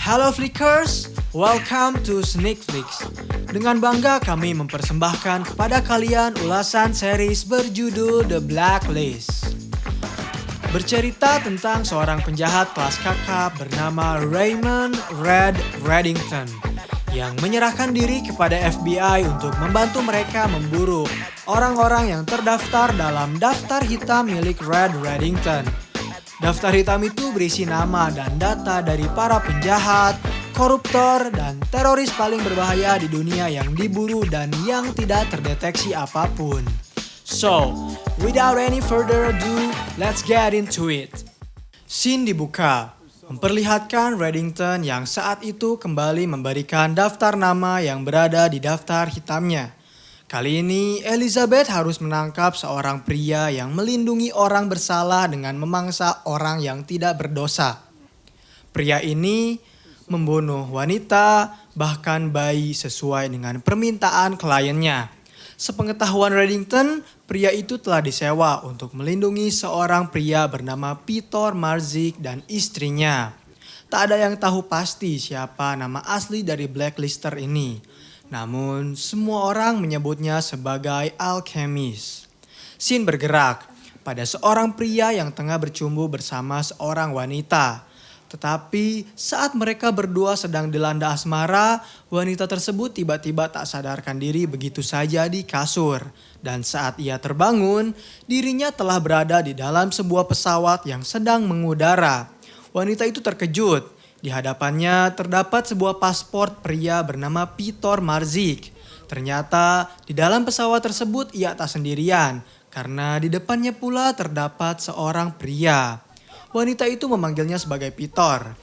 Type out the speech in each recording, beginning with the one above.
Halo Flickers, welcome to Sneak Flicks. Dengan bangga kami mempersembahkan kepada kalian ulasan series berjudul The Blacklist. Bercerita tentang seorang penjahat kelas kakap bernama Raymond Red Reddington yang menyerahkan diri kepada FBI untuk membantu mereka memburu orang-orang yang terdaftar dalam daftar hitam milik Red Reddington. Daftar hitam itu berisi nama dan data dari para penjahat, koruptor, dan teroris paling berbahaya di dunia yang diburu dan yang tidak terdeteksi apapun. So, without any further ado, let's get into it. Scene dibuka, memperlihatkan Reddington yang saat itu kembali memberikan daftar nama yang berada di daftar hitamnya. Kali ini Elizabeth harus menangkap seorang pria yang melindungi orang bersalah dengan memangsa orang yang tidak berdosa. Pria ini membunuh wanita, bahkan bayi sesuai dengan permintaan kliennya. Sepengetahuan Reddington, pria itu telah disewa untuk melindungi seorang pria bernama Peter Marzik dan istrinya. Tak ada yang tahu pasti siapa nama asli dari Blacklister ini. Namun, semua orang menyebutnya sebagai Alchemist. Scene bergerak pada seorang pria yang tengah bercumbu bersama seorang wanita. Tetapi saat mereka berdua sedang dilanda asmara, wanita tersebut tiba-tiba tak sadarkan diri begitu saja di kasur. Dan saat ia terbangun, dirinya telah berada di dalam sebuah pesawat yang sedang mengudara. Wanita itu terkejut. Di hadapannya terdapat sebuah paspor pria bernama Peter Marzik. Ternyata di dalam pesawat tersebut ia tak sendirian, karena di depannya pula terdapat seorang pria. Wanita itu memanggilnya sebagai Peter.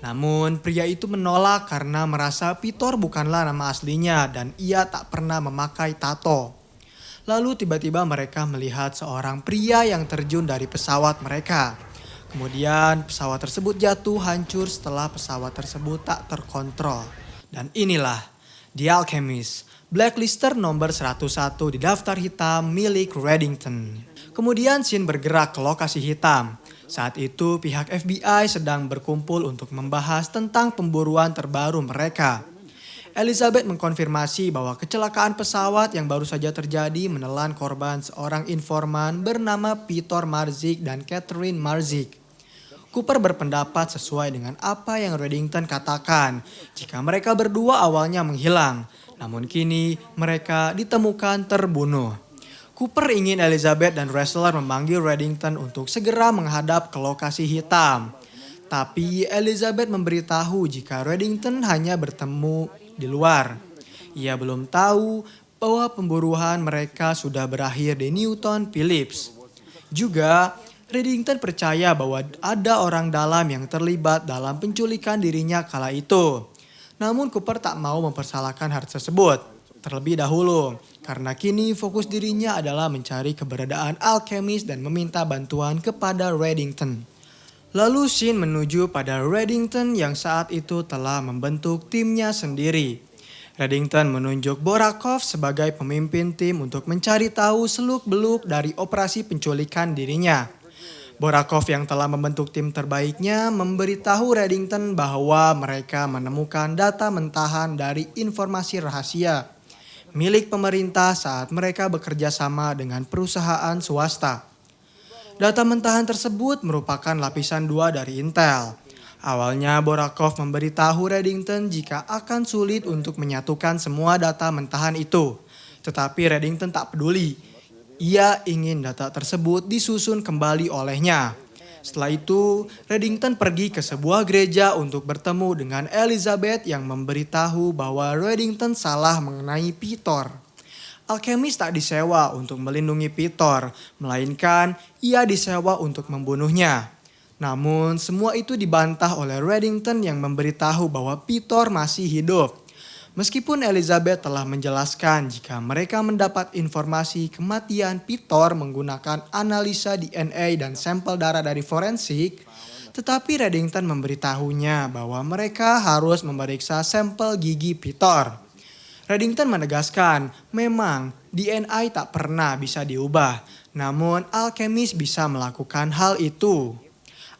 Namun pria itu menolak karena merasa Peter bukanlah nama aslinya dan ia tak pernah memakai tato. Lalu tiba-tiba mereka melihat seorang pria yang terjun dari pesawat mereka. Kemudian pesawat tersebut jatuh hancur setelah pesawat tersebut tak terkontrol. Dan inilah The Alchemist, Blacklister nomor 101 di daftar hitam milik Reddington. Kemudian scene bergerak ke lokasi hitam. Saat itu pihak FBI sedang berkumpul untuk membahas tentang pemburuan terbaru mereka. Elizabeth mengkonfirmasi bahwa kecelakaan pesawat yang baru saja terjadi menelan korban seorang informan bernama Peter Marzik dan Catherine Marzik. Cooper berpendapat sesuai dengan apa yang Reddington katakan jika mereka berdua awalnya menghilang, namun kini mereka ditemukan terbunuh. Cooper ingin Elizabeth dan Ressler memanggil Reddington untuk segera menghadap ke lokasi hitam. Tapi Elizabeth memberitahu jika Reddington hanya bertemu di luar. Ia belum tahu bahwa pemburuan mereka sudah berakhir di Newton Phillips. Juga, Reddington percaya bahwa ada orang dalam yang terlibat dalam penculikan dirinya kala itu. Namun Cooper tak mau mempersalahkan hal tersebut terlebih dahulu, karena kini fokus dirinya adalah mencari keberadaan Alchemist dan meminta bantuan kepada Reddington. Lalu scene menuju pada Reddington yang saat itu telah membentuk timnya sendiri. Reddington menunjuk Borakov sebagai pemimpin tim untuk mencari tahu seluk-beluk dari operasi penculikan dirinya. Borakov yang telah membentuk tim terbaiknya memberitahu Reddington bahwa mereka menemukan data mentahan dari informasi rahasia milik pemerintah saat mereka bekerja sama dengan perusahaan swasta. Data mentahan tersebut merupakan lapisan 2 dari Intel. Awalnya Borakov memberitahu Reddington jika akan sulit untuk menyatukan semua data mentahan itu. Tetapi Reddington tak peduli. Ia ingin data tersebut disusun kembali olehnya. Setelah itu, Reddington pergi ke sebuah gereja untuk bertemu dengan Elizabeth yang memberitahu bahwa Reddington salah mengenai Peter. Alchemist tak disewa untuk melindungi Peter, melainkan ia disewa untuk membunuhnya. Namun semua itu dibantah oleh Reddington yang memberitahu bahwa Peter masih hidup. Meskipun Elizabeth telah menjelaskan jika mereka mendapat informasi kematian Peter menggunakan analisa DNA dan sampel darah dari forensik, tetapi Reddington memberitahunya bahwa mereka harus memeriksa sampel gigi Peter. Reddington menegaskan memang DNA tak pernah bisa diubah, namun Alchemist bisa melakukan hal itu.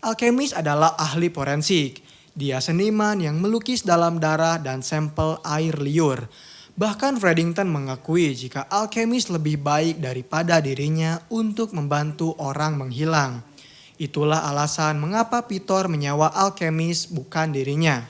Alchemist adalah ahli forensik. Dia seniman yang melukis dalam darah dan sampel air liur. Bahkan Fredington mengakui jika alkemis lebih baik daripada dirinya untuk membantu orang menghilang. Itulah alasan mengapa Pitor menyewa alkemis bukan dirinya.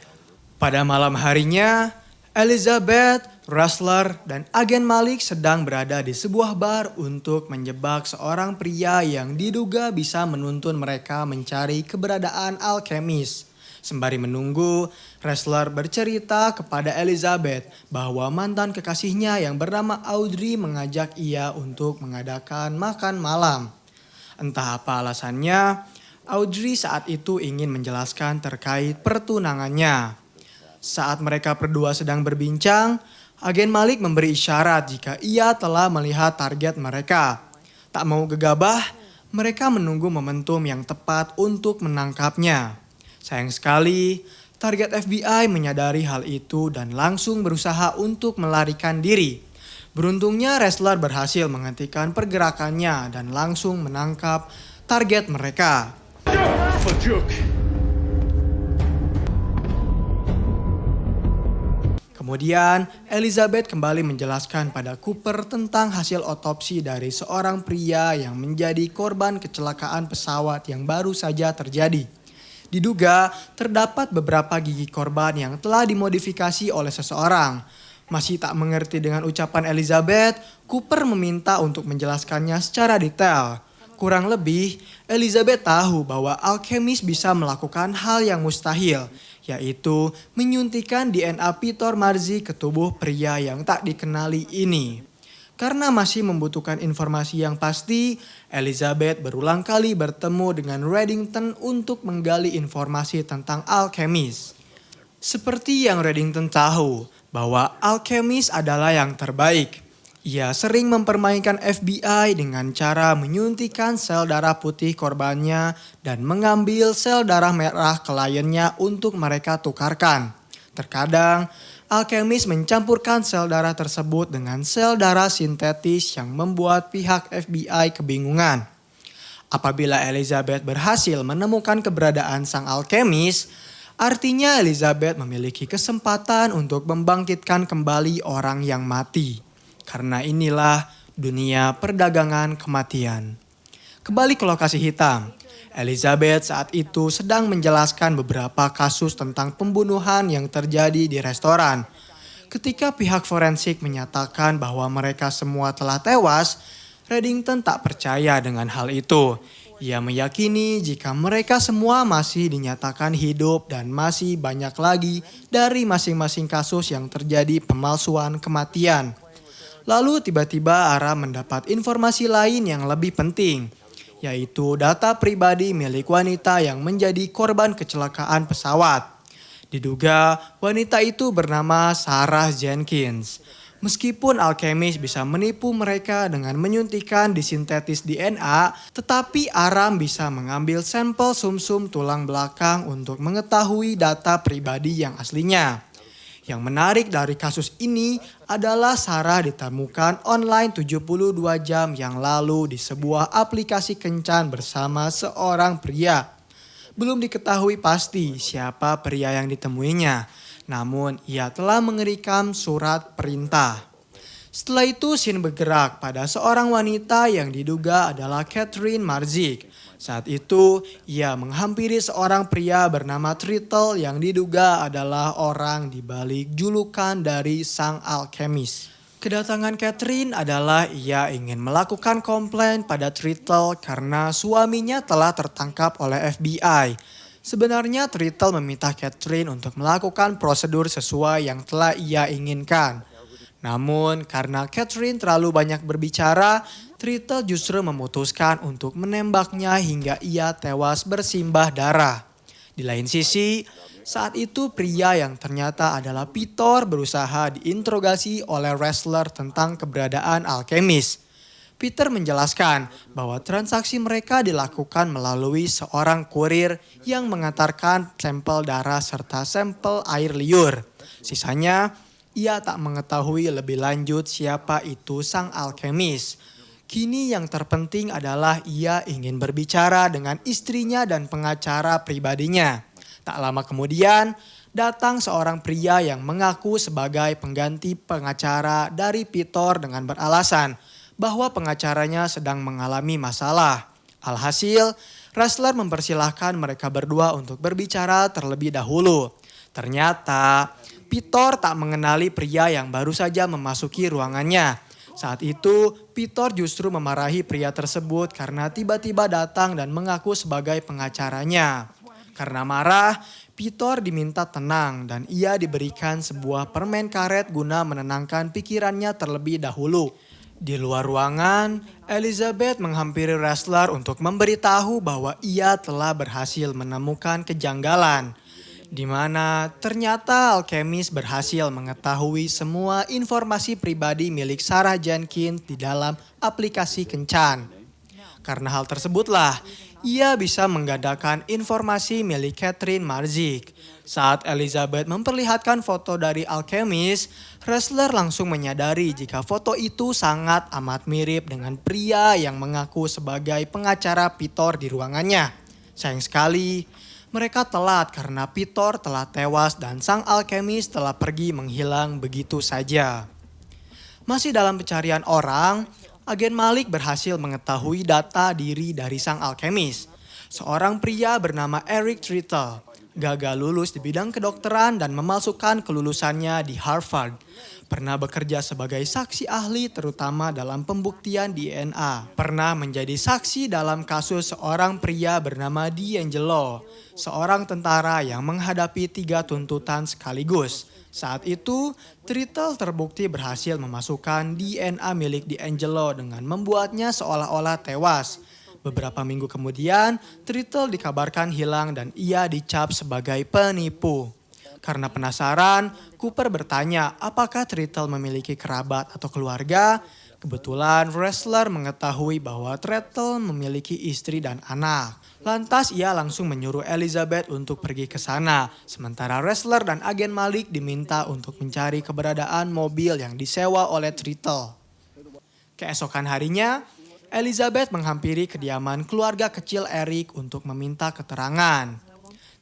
Pada malam harinya, Elizabeth, Ressler, dan agen Malik sedang berada di sebuah bar untuk menjebak seorang pria yang diduga bisa menuntun mereka mencari keberadaan alkemis. Sembari menunggu, Ressler bercerita kepada Elizabeth bahwa mantan kekasihnya yang bernama Audrey mengajak ia untuk mengadakan makan malam. Entah apa alasannya, Audrey saat itu ingin menjelaskan terkait pertunangannya. Saat mereka berdua sedang berbincang, agen Malik memberi isyarat jika ia telah melihat target mereka. Tak mau gegabah, mereka menunggu momentum yang tepat untuk menangkapnya. Sayang sekali, target FBI menyadari hal itu dan langsung berusaha untuk melarikan diri. Beruntungnya Ressler berhasil menghentikan pergerakannya dan langsung menangkap target mereka. Kemudian, Elizabeth kembali menjelaskan pada Cooper tentang hasil otopsi dari seorang pria yang menjadi korban kecelakaan pesawat yang baru saja terjadi. Diduga terdapat beberapa gigi korban yang telah dimodifikasi oleh seseorang. Masih tak mengerti dengan ucapan Elizabeth, Cooper meminta untuk menjelaskannya secara detail. Kurang lebih, Elizabeth tahu bahwa alkemis bisa melakukan hal yang mustahil, yaitu menyuntikkan DNA Pitor Marzi ke tubuh pria yang tak dikenali ini. Karena masih membutuhkan informasi yang pasti, Elizabeth berulang kali bertemu dengan Reddington untuk menggali informasi tentang alkemis. Seperti yang Reddington tahu, bahwa alkemis adalah yang terbaik. Ia sering mempermainkan FBI dengan cara menyuntikkan sel darah putih korbannya dan mengambil sel darah merah kliennya untuk mereka tukarkan. Terkadang, alkemis mencampurkan sel darah tersebut dengan sel darah sintetis yang membuat pihak FBI kebingungan. Apabila Elizabeth berhasil menemukan keberadaan sang alkemis, artinya Elizabeth memiliki kesempatan untuk membangkitkan kembali orang yang mati. Karena inilah dunia perdagangan kematian. Kembali ke lokasi hitam. Elizabeth saat itu sedang menjelaskan beberapa kasus tentang pembunuhan yang terjadi di restoran. Ketika pihak forensik menyatakan bahwa mereka semua telah tewas, Reddington tak percaya dengan hal itu. Ia meyakini jika mereka semua masih dinyatakan hidup dan masih banyak lagi dari masing-masing kasus yang terjadi pemalsuan kematian. Lalu tiba-tiba Aram mendapat informasi lain yang lebih penting, yaitu data pribadi milik wanita yang menjadi korban kecelakaan pesawat. Diduga wanita itu bernama Sarah Jenkins. Meskipun alkemis bisa menipu mereka dengan menyuntikkan disintetis DNA, tetapi Aram bisa mengambil sampel sumsum tulang belakang untuk mengetahui data pribadi yang aslinya. Yang menarik dari kasus ini adalah Sarah ditemukan online 72 jam yang lalu di sebuah aplikasi kencan bersama seorang pria. Belum diketahui pasti siapa pria yang ditemuinya, namun ia telah mengerimkan surat perintah. Setelah itu scene bergerak pada seorang wanita yang diduga adalah Catherine Marzik. Saat itu, ia menghampiri seorang pria bernama Trittle yang diduga adalah orang di balik julukan dari sang alkemis. Kedatangan Catherine adalah ia ingin melakukan komplain pada Trittle karena suaminya telah tertangkap oleh FBI. Sebenarnya Trittle meminta Catherine untuk melakukan prosedur sesuai yang telah ia inginkan. Namun karena Catherine terlalu banyak berbicara, Trittle justru memutuskan untuk menembaknya hingga ia tewas bersimbah darah. Di lain sisi, saat itu pria yang ternyata adalah Pitor berusaha diinterogasi oleh Ressler tentang keberadaan alkemis. Peter menjelaskan bahwa transaksi mereka dilakukan melalui seorang kurir yang mengantarkan sampel darah serta sampel air liur. Sisanya, ia tak mengetahui lebih lanjut siapa itu sang alkemis. Kini yang terpenting adalah ia ingin berbicara dengan istrinya dan pengacara pribadinya. Tak lama kemudian, datang seorang pria yang mengaku sebagai pengganti pengacara dari Peter dengan beralasan bahwa pengacaranya sedang mengalami masalah. Alhasil, Ressler mempersilahkan mereka berdua untuk berbicara terlebih dahulu. Ternyata, Peter tak mengenali pria yang baru saja memasuki ruangannya. Saat itu, Peter justru memarahi pria tersebut karena tiba-tiba datang dan mengaku sebagai pengacaranya. Karena marah, Peter diminta tenang dan ia diberikan sebuah permen karet guna menenangkan pikirannya terlebih dahulu. Di luar ruangan, Elizabeth menghampiri Ressler untuk memberitahu bahwa ia telah berhasil menemukan kejanggalan, di mana ternyata alkemis berhasil mengetahui semua informasi pribadi milik Sarah Jenkins di dalam aplikasi kencan. Karena hal tersebutlah, ia bisa menggandakan informasi milik Catherine Marzik. Saat Elizabeth memperlihatkan foto dari alkemis, Ressler langsung menyadari jika foto itu sangat amat mirip dengan pria yang mengaku sebagai pengacara Peter di ruangannya. Sayang sekali, mereka telat karena Peter telah tewas dan sang alkemis telah pergi menghilang begitu saja. Masih dalam pencarian orang, agen Malik berhasil mengetahui data diri dari sang alkemis. Seorang pria bernama Eric Trittle gagal lulus di bidang kedokteran dan memalsukan kelulusannya di Harvard. Pernah bekerja sebagai saksi ahli terutama dalam pembuktian DNA. Pernah menjadi saksi dalam kasus seorang pria bernama D'Angelo, seorang tentara yang menghadapi 3 tuntutan sekaligus. Saat itu, Trittle terbukti berhasil memasukkan DNA milik D'Angelo dengan membuatnya seolah-olah tewas. Beberapa minggu kemudian, Trittle dikabarkan hilang dan ia dicap sebagai penipu. Karena penasaran, Cooper bertanya apakah Trittle memiliki kerabat atau keluarga. Kebetulan Ressler mengetahui bahwa Trittle memiliki istri dan anak. Lantas ia langsung menyuruh Elizabeth untuk pergi ke sana, sementara Ressler dan agen Malik diminta untuk mencari keberadaan mobil yang disewa oleh Trittle. Keesokan harinya, Elizabeth menghampiri kediaman keluarga kecil Eric untuk meminta keterangan.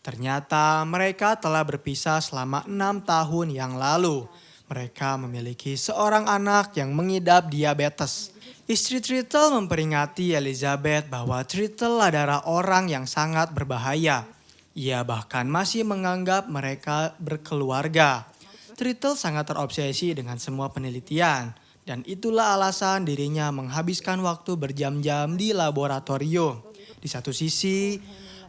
Ternyata mereka telah berpisah selama 6 tahun yang lalu. Mereka memiliki seorang anak yang mengidap diabetes. Istri Trittle memperingati Elizabeth bahwa Trittle adalah orang yang sangat berbahaya. Ia bahkan masih menganggap mereka berkeluarga. Trittle sangat terobsesi dengan semua penelitian. Dan itulah alasan dirinya menghabiskan waktu berjam-jam di laboratorium. Di satu sisi,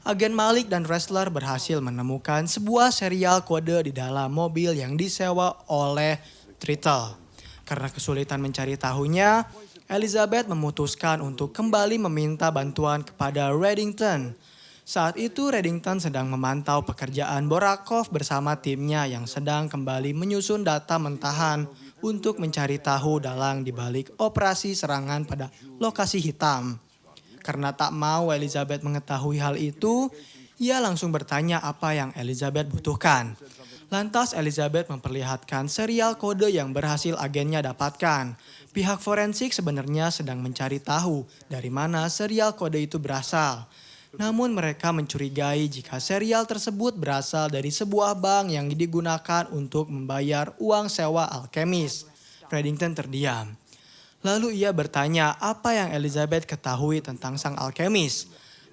agen Malik dan Ressler berhasil menemukan sebuah serial kode di dalam mobil yang disewa oleh Trittle. Karena kesulitan mencari tahunya, Elizabeth memutuskan untuk kembali meminta bantuan kepada Reddington. Saat itu Reddington sedang memantau pekerjaan Borakov bersama timnya yang sedang kembali menyusun data mentahan untuk mencari tahu dalang di balik operasi serangan pada lokasi hitam. Karena tak mau Elizabeth mengetahui hal itu, ia langsung bertanya apa yang Elizabeth butuhkan. Lantas Elizabeth memperlihatkan serial kode yang berhasil agennya dapatkan. Pihak forensik sebenarnya sedang mencari tahu dari mana serial kode itu berasal. Namun mereka mencurigai jika serial tersebut berasal dari sebuah bank yang digunakan untuk membayar uang sewa alkemis. Reddington terdiam. Lalu ia bertanya apa yang Elizabeth ketahui tentang sang alkemis.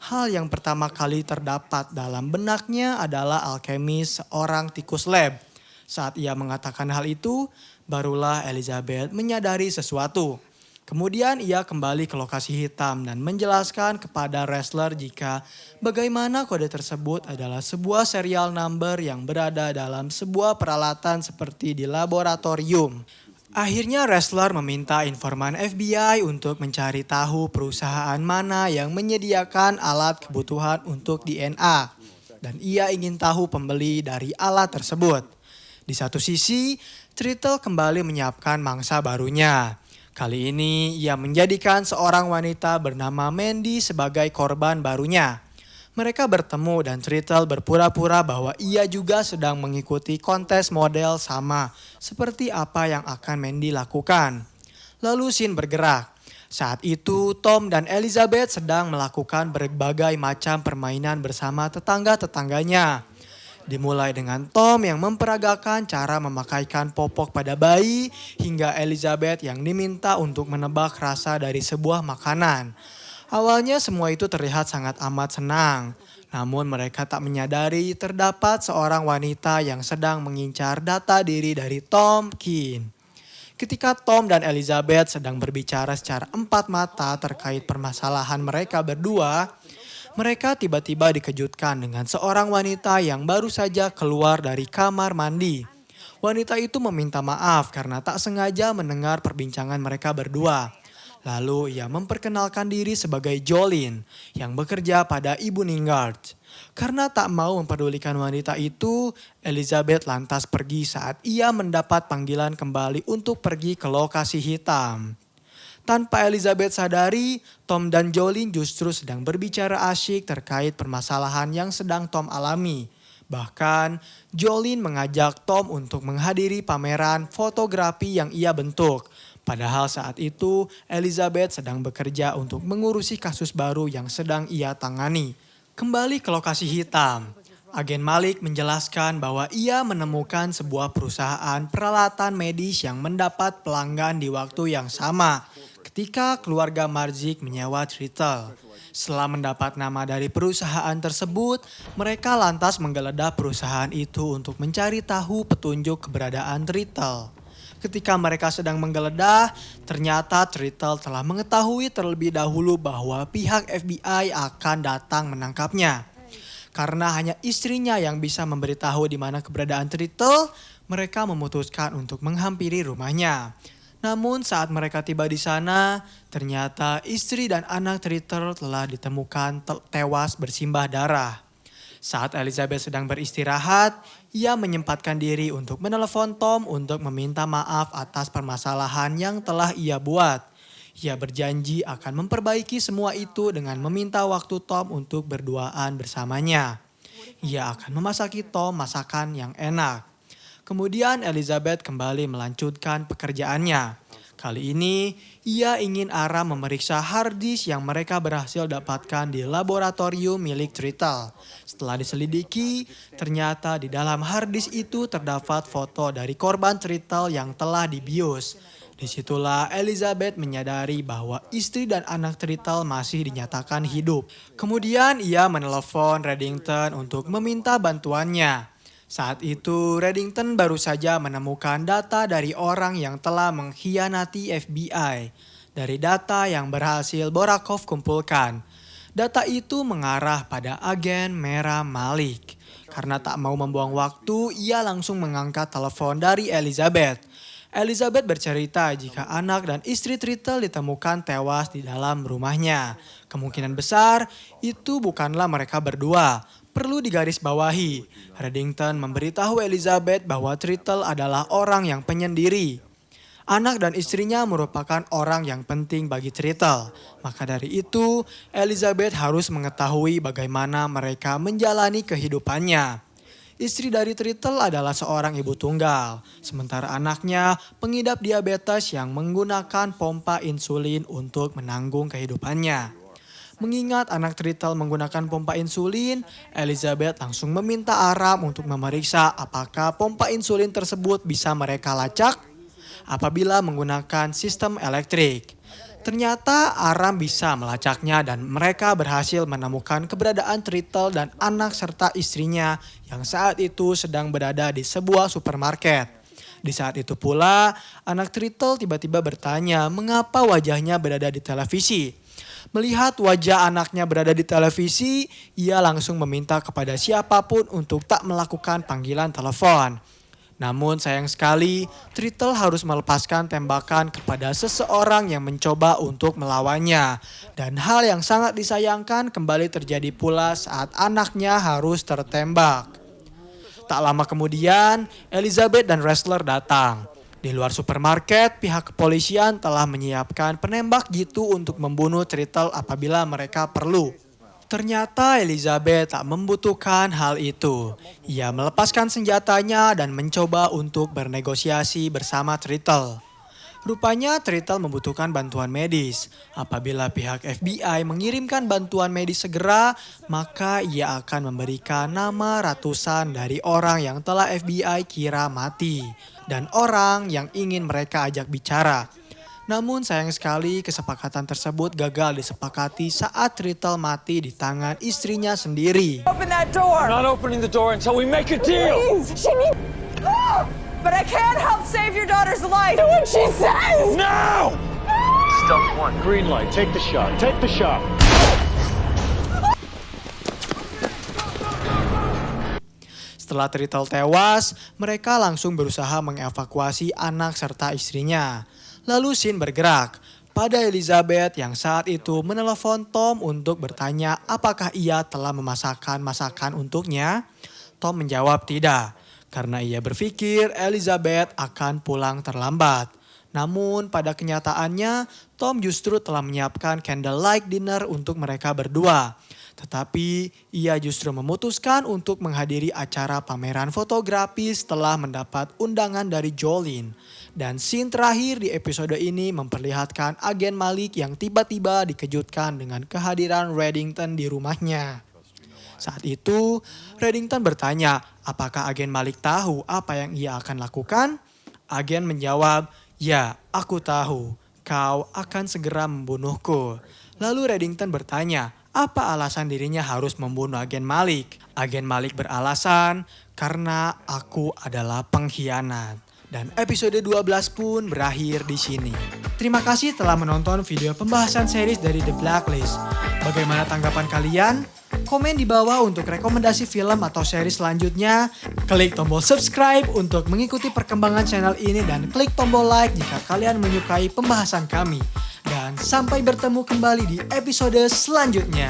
Hal yang pertama kali terdapat dalam benaknya adalah alkemis seorang tikus lab. Saat ia mengatakan hal itu, barulah Elizabeth menyadari sesuatu. Kemudian ia kembali ke lokasi hitam dan menjelaskan kepada Ressler jika bagaimana kode tersebut adalah sebuah serial number yang berada dalam sebuah peralatan seperti di laboratorium. Akhirnya Ressler meminta informan FBI untuk mencari tahu perusahaan mana yang menyediakan alat kebutuhan untuk DNA. Dan ia ingin tahu pembeli dari alat tersebut. Di satu sisi, Trittle kembali menyiapkan mangsa barunya. Kali ini ia menjadikan seorang wanita bernama Mandy sebagai korban barunya. Mereka bertemu dan Trittle berpura-pura bahwa ia juga sedang mengikuti kontes model sama seperti apa yang akan Mandy lakukan. Lalu scene bergerak. Saat itu Tom dan Elizabeth sedang melakukan berbagai macam permainan bersama tetangga-tetangganya. Dimulai dengan Tom yang memperagakan cara memakaikan popok pada bayi, hingga Elizabeth yang diminta untuk menebak rasa dari sebuah makanan. Awalnya semua itu terlihat sangat amat senang. Namun mereka tak menyadari terdapat seorang wanita yang sedang mengincar data diri dari Tom Keane. Ketika Tom dan Elizabeth sedang berbicara secara empat mata terkait permasalahan mereka berdua, mereka tiba-tiba dikejutkan dengan seorang wanita yang baru saja keluar dari kamar mandi. Wanita itu meminta maaf karena tak sengaja mendengar perbincangan mereka berdua. Lalu ia memperkenalkan diri sebagai Jolene yang bekerja pada Ibu Ningard. Karena tak mau mempedulikan wanita itu, Elizabeth lantas pergi saat ia mendapat panggilan kembali untuk pergi ke lokasi hitam. Tanpa Elizabeth sadari, Tom dan Jolene justru sedang berbicara asyik terkait permasalahan yang sedang Tom alami. Bahkan, Jolene mengajak Tom untuk menghadiri pameran fotografi yang ia bentuk. Padahal saat itu, Elizabeth sedang bekerja untuk mengurusi kasus baru yang sedang ia tangani. Kembali ke lokasi hitam. Agen Malik menjelaskan bahwa ia menemukan sebuah perusahaan peralatan medis yang mendapat pelanggan di waktu yang sama ketika keluarga Marzik menyewa Tritle. Setelah mendapat nama dari perusahaan tersebut, mereka lantas menggeledah perusahaan itu untuk mencari tahu petunjuk keberadaan Tritle. Ketika mereka sedang menggeledah, ternyata Tritle telah mengetahui terlebih dahulu bahwa pihak FBI akan datang menangkapnya. Karena hanya istrinya yang bisa memberitahu di mana keberadaan Tritle, mereka memutuskan untuk menghampiri rumahnya. Namun saat mereka tiba di sana, ternyata istri dan anak Tritle telah ditemukan tewas bersimbah darah. Saat Elizabeth sedang beristirahat, ia menyempatkan diri untuk menelepon Tom untuk meminta maaf atas permasalahan yang telah ia buat. Ia berjanji akan memperbaiki semua itu dengan meminta waktu Tom untuk berduaan bersamanya. Ia akan memasaki Tom masakan yang enak. Kemudian Elizabeth kembali melanjutkan pekerjaannya. Kali ini, ia ingin Aram memeriksa hard disk yang mereka berhasil dapatkan di laboratorium milik Tritle. Setelah diselidiki, ternyata di dalam hard disk itu terdapat foto dari korban Tritle yang telah dibius. Disitulah Elizabeth menyadari bahwa istri dan anak Tritle masih dinyatakan hidup. Kemudian ia menelepon Reddington untuk meminta bantuannya. Saat itu, Reddington baru saja menemukan data dari orang yang telah mengkhianati FBI. Dari data yang berhasil Borakov kumpulkan, data itu mengarah pada agen Merah Malik. Karena tak mau membuang waktu, ia langsung mengangkat telepon dari Elizabeth. Elizabeth bercerita jika anak dan istri Tritle ditemukan tewas di dalam rumahnya. Kemungkinan besar itu bukanlah mereka berdua. Perlu digarisbawahi, Reddington memberitahu Elizabeth bahwa Tritle adalah orang yang penyendiri. Anak dan istrinya merupakan orang yang penting bagi Tritle. Maka dari itu, Elizabeth harus mengetahui bagaimana mereka menjalani kehidupannya. Istri dari Tritle adalah seorang ibu tunggal, sementara anaknya pengidap diabetes yang menggunakan pompa insulin untuk menanggung kehidupannya. Mengingat anak Tritle menggunakan pompa insulin, Elizabeth langsung meminta Aram untuk memeriksa apakah pompa insulin tersebut bisa mereka lacak apabila menggunakan sistem elektrik. Ternyata Aram bisa melacaknya dan mereka berhasil menemukan keberadaan Tritle dan anak serta istrinya yang saat itu sedang berada di sebuah supermarket. Di saat itu pula, anak Tritle tiba-tiba bertanya mengapa wajahnya berada di televisi. Melihat wajah anaknya berada di televisi, ia langsung meminta kepada siapapun untuk tak melakukan panggilan telepon. Namun sayang sekali, Tritle harus melepaskan tembakan kepada seseorang yang mencoba untuk melawannya. Dan hal yang sangat disayangkan kembali terjadi pula saat anaknya harus tertembak. Tak lama kemudian, Elizabeth dan Ressler datang. Di luar supermarket, pihak kepolisian telah menyiapkan penembak jitu untuk membunuh Tritle apabila mereka perlu. Ternyata Elizabeth tak membutuhkan hal itu. Ia melepaskan senjatanya dan mencoba untuk bernegosiasi bersama Tritle. Rupanya Tritle membutuhkan bantuan medis. Apabila pihak FBI mengirimkan bantuan medis segera, maka ia akan memberikan nama ratusan dari orang yang telah FBI kira mati dan orang yang ingin mereka ajak bicara. Namun sayang sekali kesepakatan tersebut gagal disepakati saat Tritle mati di tangan istrinya sendiri. Open that door. I'm not opening the door until we make a deal. Please, she needs. But I can't help save your daughter's life. Do what she says. No! Stealth 1. Green light. Take the shot. Take the shot. Setelah Tritle tewas, mereka langsung berusaha mengevakuasi anak serta istrinya. Lalu scene bergerak pada Elizabeth yang saat itu menelepon Tom untuk bertanya apakah ia telah memasakkan masakan untuknya. Tom menjawab tidak, karena ia berpikir Elizabeth akan pulang terlambat. Namun pada kenyataannya, Tom justru telah menyiapkan candlelight dinner untuk mereka berdua. Tetapi ia justru memutuskan untuk menghadiri acara pameran fotografi setelah mendapat undangan dari Jolene. Dan scene terakhir di episode ini memperlihatkan agen Malik yang tiba-tiba dikejutkan dengan kehadiran Reddington di rumahnya. Saat itu, Reddington bertanya apakah agen Malik tahu apa yang ia akan lakukan. Agen menjawab, "Ya, aku tahu. Kau akan segera membunuhku." Lalu Reddington bertanya, apa alasan dirinya harus membunuh agen Malik? Agen Malik beralasan, karena aku adalah pengkhianat. Dan episode 12 pun berakhir di sini. Terima kasih telah menonton video pembahasan series dari The Blacklist. Bagaimana tanggapan kalian? Komen di bawah untuk rekomendasi film atau series selanjutnya. Klik tombol subscribe untuk mengikuti perkembangan channel ini dan klik tombol like jika kalian menyukai pembahasan kami. Dan sampai bertemu kembali di episode selanjutnya.